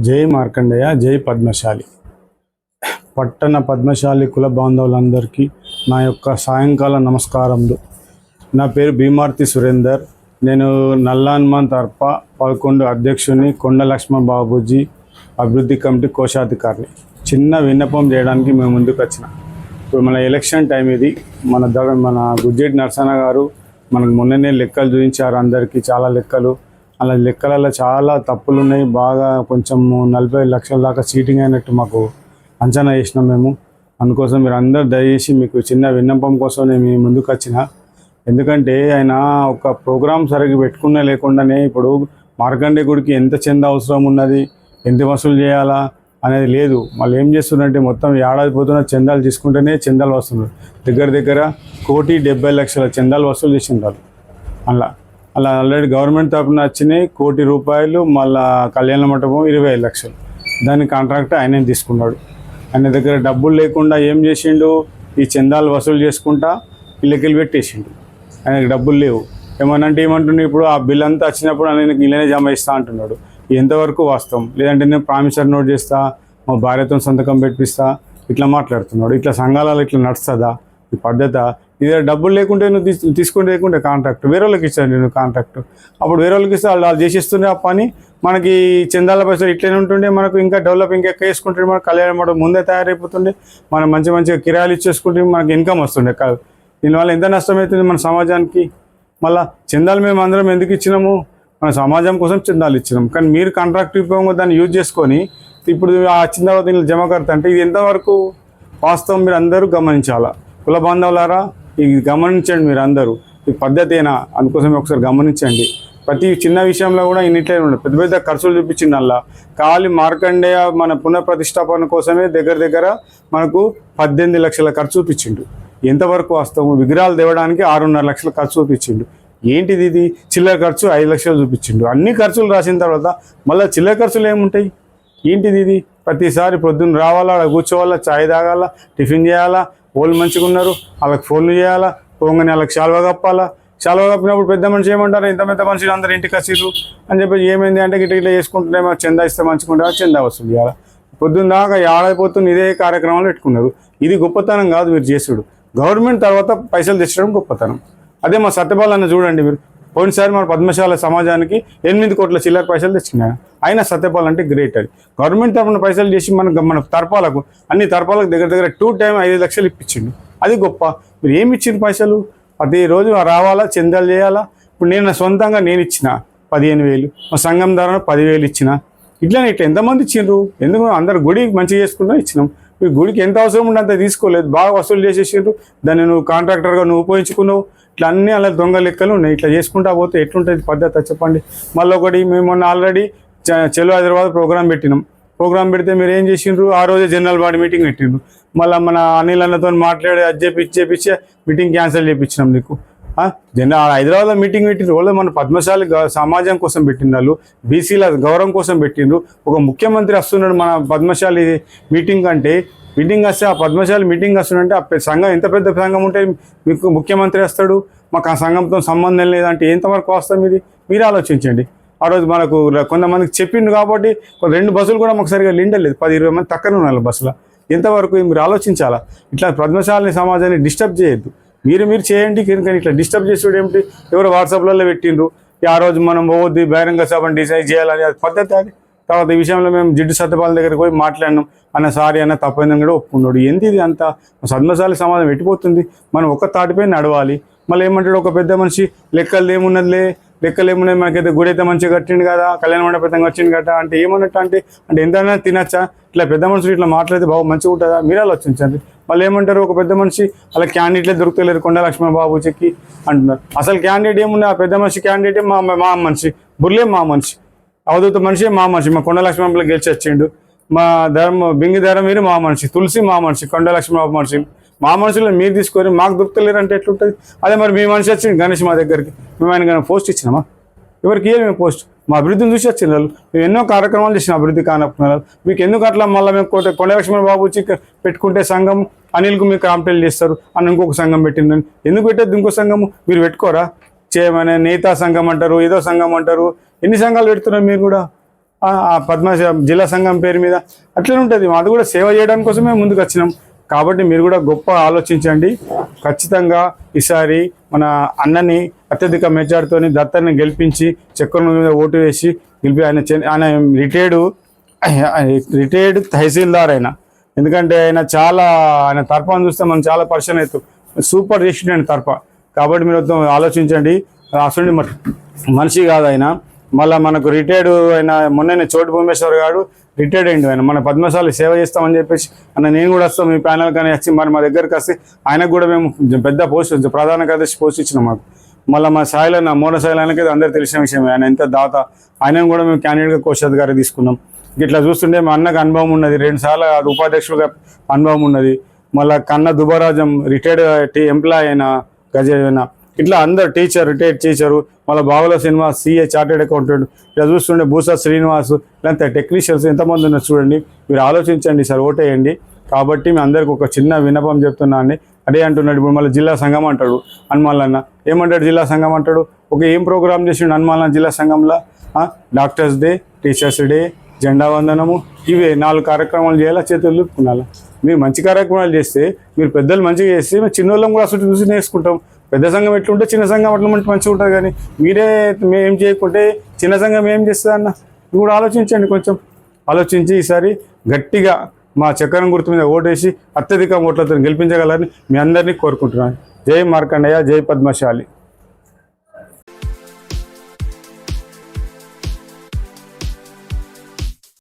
జై మార్కండేయ, జై పద్మశాలి. పట్టణ పద్మశాలి కుల బాంధవులందరికీ నా యొక్క సాయంకాల నమస్కారములు. నా పేరు భీమార్తి సురేందర్. నేను నల్లాన్మాన్ తరఫ 11 అధ్యక్షుని, కొండ లక్ష్మణ బాబూజీ అభివృద్ధి కమిటీ కోశాధికారిని. చిన్న విన్నపం చేయడానికి మేము ముందుకు వచ్చిన. ఇప్పుడు మన ఎలక్షన్ టైం ఇది. మన గుజ్జేటి నరసన్న గారు మనకు మొన్ననే లెక్కలు చూపించారు. అందరికీ చాలా లెక్కలు, అలా లెక్కలలో చాలా తప్పులు ఉన్నాయి. బాగా కొంచెం 40 లక్షల దాకా చీటింగ్ అయినట్టు మాకు అంచనా వేసినాం మేము. అందుకోసం మీరు అందరూ దయచేసి మీకు చిన్న విన్నపం కోసం నేను ముందుకు వచ్చిన. ఎందుకంటే ఆయన ఒక ప్రోగ్రాం సరిగ్గా పెట్టుకునే లేకుండానే ఇప్పుడు మార్కండే గుడికి ఎంత చందా అవసరం ఉన్నది, ఎంత వసూలు చేయాలా అనేది లేదు. మళ్ళీ ఏం చేస్తున్నారంటే మొత్తం ఏడాది పోతున్న చందాలు తీసుకుంటేనే చందాలు వస్తున్నారు. దగ్గర 1,70,00,000 చందాలు వసూలు చేసింటారు. అలా ఆల్రెడీ గవర్నమెంట్ తరఫున వచ్చినాయి ₹1,00,00,000. మళ్ళీ కళ్యాణ మండపం 25 లక్షలు. దాని కాంట్రాక్ట్ ఆయనే తీసుకున్నాడు. ఆయన దగ్గర డబ్బులు లేకుండా ఏం చేసిండు, ఈ చందాలు వసూలు చేసుకుంటా ఇళ్ళకెళ్ళి పెట్టేసిండు. ఆయనకి డబ్బులు లేవు. ఏమనంటే ఏమంటుండే, ఇప్పుడు ఆ బిల్ అంతా వచ్చినప్పుడు ఆయనకి ఇళ్ళనే జమ ఇస్తా అంటున్నాడు. ఎంతవరకు వాస్తవం? లేదంటే నేను ప్రామిసర్ నోట్ చేస్తా, మా భార్యతో సంతకం పెట్టిస్తా, ఇట్లా మాట్లాడుతున్నాడు. ఇట్లా సంఘాలలో ఇట్లా నడుస్తుందా ఈ పద్ధత? నీ డబ్బులు లేకుంటే నువ్వు తీసుకుంటే లేకుంటే కాంట్రాక్ట్ వేరే వాళ్ళకి ఇచ్చాను నేను కాంట్రాక్ట్. అప్పుడు వేరే వాళ్ళకి ఇస్తే వాళ్ళు చేసేస్తుండే ఆ పని. మనకి చందాల పైసలు ఇట్లనే ఉంటుండే. మనకు ఇంకా డెవలప్ ఇంకా ఎక్కువ వేసుకుంటుండే. మనకు కళ్యాణ మండపం ముందే తయారైపోతుండే. మనం మంచిగా కిరాయిలు ఇచ్చేసుకుంటే మనకి ఇన్కమ్ వస్తుండే. దీనివల్ల ఎంత నష్టమవుతుంది మన సమాజానికి. మళ్ళీ చందాలు మేము అందరం ఎందుకు ఇచ్చినాము? మన సమాజం కోసం చందాలు ఇచ్చినాం. కానీ మీరు కాంట్రాక్ట్ రూపంగా దాన్ని యూజ్ చేసుకొని ఇప్పుడు ఆ చందా దీనిలో జమ కడతా అంటే ఇది ఎంతవరకు వాస్తవం మీరు అందరూ గమనించాలా. కుల బాంధవులారా, ఇది గమనించండి మీరు అందరూ. ఈ పద్ధతేనా? అందుకోసం ఒకసారి గమనించండి. ప్రతి చిన్న విషయంలో కూడా ఇన్నిట్లే ఉండదు. పెద్ద ఖర్చులు చూపించింది. అలా ఖాళీ మార్కండేయ మన పునఃప్రతిష్టాపన కోసమే దగ్గర మనకు 18 లక్షల ఖర్చు చూపించిండు. ఎంతవరకు వాస్తవం? విగ్రహాలు తేవడానికి 6.5 లక్షల ఖర్చు చూపించిండు. ఏంటిది ఇది? చిల్లర ఖర్చు 5 లక్షలు చూపించిండు. అన్ని ఖర్చులు రాసిన తర్వాత మళ్ళీ చిల్లర ఖర్చులు ఏముంటాయి? ఏంటిది ఇది? ప్రతిసారి పొద్దున్న రావాలా, అక్కడ కూర్చోవాలా, ఛాయ్ తాగాల, టిఫిన్ చేయాలా, వాళ్ళు మంచిగా ఉన్నారు వాళ్ళకి ఫోన్లు చేయాలా, పోగానే వాళ్ళకి శాలువా కప్పాలా. శాలువా కప్పినప్పుడు పెద్ద మనిషి ఏమంటారు, ఇంత పెద్ద మనుషులు అందరూ ఇంటికి వచ్చిర్రు అని చెప్పి ఏమైంది అంటే ఇట్లా చేసుకుంటే చందా ఇస్తే మంచిగా చందా వసూలు చేయాలి. పొద్దున్న దాకా ఏడాదిపోతుంది ఇదే కార్యక్రమాలు పెట్టుకున్నారు. ఇది గొప్పతనం కాదు మీరు చేసుడు. గవర్నమెంట్ తర్వాత పైసలు తెచ్చడం గొప్పతనం. అదే మా సత్యపాలన్న చూడండి మీరు. పోయినసారి మన పద్మశాల సమాజానికి 8 కోట్ల చిల్లర పైసలు తెచ్చుకున్నాడు. అయినా సత్యపాల్ అంటే గ్రేట్. అది గవర్నమెంట్ తరఫున పైసలు చేసి మన తరపాలకు అన్ని తరపాలకు దగ్గర 2 టైం 5 లక్షలు ఇప్పించిండు. అది గొప్ప. మీరు ఏమి ఇచ్చిండ్రు పైసలు? ప్రతిరోజు రావాలా, చందాలు చేయాలా. ఇప్పుడు నేను సొంతంగా నేను ఇచ్చిన 15,000, మా సంఘం ద్వారా 10,000 ఇచ్చిన. ఇట్లా ఎంతమంది ఇచ్చిండ్రు? ఎందుకు అందరు గుడి మంచిగా చేసుకుంటా ఇచ్చినాం. మీ గుడికి ఎంత అవసరం ఉంటే అంత తీసుకోలేదు. బాగా వసూలు చేసేసిండ్రు. దాన్ని నువ్వు కాంట్రాక్టర్గా నువ్వు ఉపయోగించుకున్నావు. ఇట్లా అన్నీ అలా దొంగ లెక్కలు ఉన్నాయి. ఇట్లా చేసుకుంటా పోతే ఎట్లుంటుంది పద్ధతి చెప్పండి. మళ్ళీ ఒకటి, మేము మొన్న ఆల్రెడీ చెలో హైదరాబాద్ ప్రోగ్రాం పెట్టినాం. ప్రోగ్రాం పెడితే మీరు ఏం చేసిండ్రు? ఆ రోజే జనరల్ బాడీ మీటింగ్ పెట్టిండ్రు. మళ్ళీ మన అనిల్ అన్నతో మాట్లాడి అది చేపించి మీటింగ్ క్యాన్సిల్ చేయించినాం. నీకు హైదరాబాద్లో మీటింగ్ పెట్టిండ్రు. వాళ్ళు మన పద్మశాలి సమాజం కోసం పెట్టిన వాళ్ళు, బీసీల గౌరవం కోసం పెట్టిండ్రు. ఒక ముఖ్యమంత్రి వస్తున్నాడు మన పద్మశాలి మీటింగ్ అంటే. మీటింగ్ వస్తే ఆ పద్మశాలి మీటింగ్ వస్తుందంటే ఆ సంఘం ఎంత పెద్ద సంఘం ఉంటే మీకు ముఖ్యమంత్రి వస్తాడు. మాకు ఆ సంఘంతో సంబంధం లేదంటే ఎంతవరకు వస్తాం? ఇది మీరు ఆలోచించండి. ఆ రోజు మనకు కొంతమందికి చెప్పిండు కాబట్టి 2 బస్సులు కూడా మాకు సరిగా నిండలేదు. 10-20 మంది తక్కువ ఉన్నారు బస్సులో. ఎంతవరకు మీరు ఆలోచించాలా. ఇట్లా పద్మశాలి సమాజాన్ని డిస్టర్బ్ చేయొద్దు. మీరు చేయండి. కానీ ఇట్లా డిస్టర్బ్ చేసేది ఏమిటి? ఎవరు వాట్సాప్లలో పెట్టిండ్రు. ఆ రోజు మనం పోవద్దు, బహిరంగ సభను డిసైడ్ చేయాలని అది పద్ధతి. అది తర్వాత ఈ విషయంలో మేము జిడ్డు సత్యపాల దగ్గరికి పోయి మాట్లాడినాం. అన్న సారీ అన్న తప్పైందని కూడా ఒప్పుకున్నాడు. ఇది అంతా పద్మశాలి సమాజం పెట్టిపోతుంది. మనం ఒక్క తాటిపై నడవాలి. మళ్ళీ ఏమంటాడు ఒక పెద్ద మనిషి, లెక్కలు ఏమున్నదిలే, మనకైతే గుడి అయితే మంచిగా కట్టిండు కదా, కళ్యాణ మండపం వచ్చింది కదా అంటే ఏమన్నట్టు అంటే ఎంతైనా తినచ్చా? ఇట్లా పెద్ద మనుషులు ఇట్లా మాట్లాడితే బాగా మంచిగా ఉంటుందా? మీరు ఆలోచించండి. మళ్ళీ ఏమంటారు, ఒక పెద్ద మనిషి అలా క్యాండిడేట్లే దొరుకుతలేరు కొండ లక్ష్మణ బాబూజీకి అంటున్నారు. అసలు క్యాండిడేట్ ఏముంది? ఆ పెద్ద మనిషి క్యాండిడేట్ మా మనిషి, బుర్లే మా మనిషి, అవధూత మనిషి మా మనిషి. మా కొండ లక్ష్మణ గెలిచి వచ్చిండు. మా బింగి ధర మీరు మా మనిషి, తులసి మా మనిషి, కొండ లక్ష్మణ మనిషి. మా మనుషులను మీరు తీసుకొని మాకు దొరుకుతలేరు అంటే ఎట్లుంటుంది? అదే మరి మీ మనిషి వచ్చింది గణేష్ మా దగ్గరికి, మేము ఆయన పోస్ట్ ఇచ్చినామా? ఎవరికి మేము పోస్ట్? మా అభివృద్ధిని చూసి వచ్చిన వాళ్ళు. మేము ఎన్నో కార్యక్రమాలు చేసిన అభివృద్ధి కానప్పుడు మీకు ఎందుకు అట్లా మళ్ళీ మేము కొండ లక్ష్మణ బాబూజీ పెట్టుకుంటే సంఘం అనిల్కు మీకు కంప్లైంట్ చేస్తారు అని ఇంకొక సంఘం పెట్టిందని. ఎందుకు పెట్టేది ఇంకో సంఘము? మీరు పెట్టుకోరా? చేయమని నేతా సంఘం అంటారు, ఏదో సంఘం అంటారు. ఎన్ని సంఘాలు పెడుతున్నారు మీరు కూడా పద్మ జిల్లా సంఘం పేరు మీద. అట్లనే ఉంటుంది. అది కూడా సేవ చేయడానికి కోసమే ముందుకు వచ్చినాం. కాబట్టి మీరు కూడా గొప్ప ఆలోచించండి. ఖచ్చితంగా ఈసారి మన అన్నని అత్యధిక మెజార్టీతోని దత్తని గెలిపించి చక్రం మీద ఓటు వేసి గెలిపి ఆయన రిటైర్డ్ తహసీల్దార్ అయినా. ఎందుకంటే ఆయన తర్పాన్ని చూస్తే మనం చాలా పర్సన్ అవుతాం. సూపర్ చేసిండు ఆయన తర్ప. కాబట్టి మీరు ఆలోచించండి. అసలు మనిషి కాదు ఆయన. మళ్ళీ మనకు రిటైర్డ్ అయిన మొన్న చోటు భూమేశ్వర్ గారు రిటైర్డ్ అయింది. ఆయన మన పద్మశాలి సేవ చేస్తామని చెప్పేసి నేను కూడా వస్తాం మీ ప్యానల్ కానీ వచ్చి మరి మా దగ్గరికి వస్తే ఆయనకు కూడా మేము పెద్ద పోస్ట్ ప్రధాన కార్యదర్శి పోస్ట్ ఇచ్చినాం మాకు. మళ్ళీ మా సాయిలన్న మోన సాయిలన్నకి అందరు తెలిసిన విషయమే. ఆయన ఎంత దాత. ఆయనను కూడా మేము క్యాండిడేట్గా కోశాధికారి తీసుకున్నాం. ఇట్లా చూస్తుంటే మా అన్నకు అనుభవం ఉన్నది. 2 సార్లు ఉపాధ్యక్షులుగా అనుభవం ఉన్నది. మళ్ళీ కన్న దుబారాజం రిటైర్డ్ ఎంప్లాయ్ అయిన గజైన. ఇట్లా అందరు రిటైర్డ్ టీచరు. మళ్ళీ బావల శ్రీనివాస్ సిఏ చార్టెడ్ అకౌంటెంట్. ఇలా చూస్తుండే భూసా శ్రీనివాస్ ఇలాంటి టెక్నీషియన్స్ ఎంతమంది ఉన్నారు చూడండి. మీరు ఆలోచించండి సార్, ఓటేయండి. కాబట్టి మీ అందరికి ఒక చిన్న విన్నపం చెప్తున్నా అండి. అదే అంటున్నాడు. ఇప్పుడు మళ్ళీ జిల్లా సంఘం అంటాడు హనుమాలన్న. ఏమంటాడు జిల్లా సంఘం అంటాడు? ఏం ప్రోగ్రామ్ చేసిండు హనుమాలన్న జిల్లా సంఘంలో? డాక్టర్స్ డే, టీచర్స్ డే, జెండా వందనము, ఇవే 4 కార్యక్రమాలు చేయాలా, చేతులు దులుపుకునాలా. మీరు మంచి కార్యక్రమాలు చేస్తే, మీరు పెద్దలు మంచిగా చేస్తే మేము చిన్నోళ్ళం కూడా అసలు చూసి నేర్చుకుంటాం. పెద్ద సంఘం ఎట్లుంటే చిన్న సంఘం అట్లా మంచిగా ఉంటుంది. కానీ మేమేం చేయకుంటే చిన్న సంఘం ఏం చేస్తుంది అన్న? ఇది కూడా ఆలోచించండి. కొంచెం ఆలోచించి ఈసారి గట్టిగా మా చక్రం గుర్తు మీద ఓటేసి అత్యధిక ఓట్లతో గెలిపించగలని మీ అందరినీ కోరుకుంటున్నాను. జై మార్కండయ్య, జై పద్మశాలి.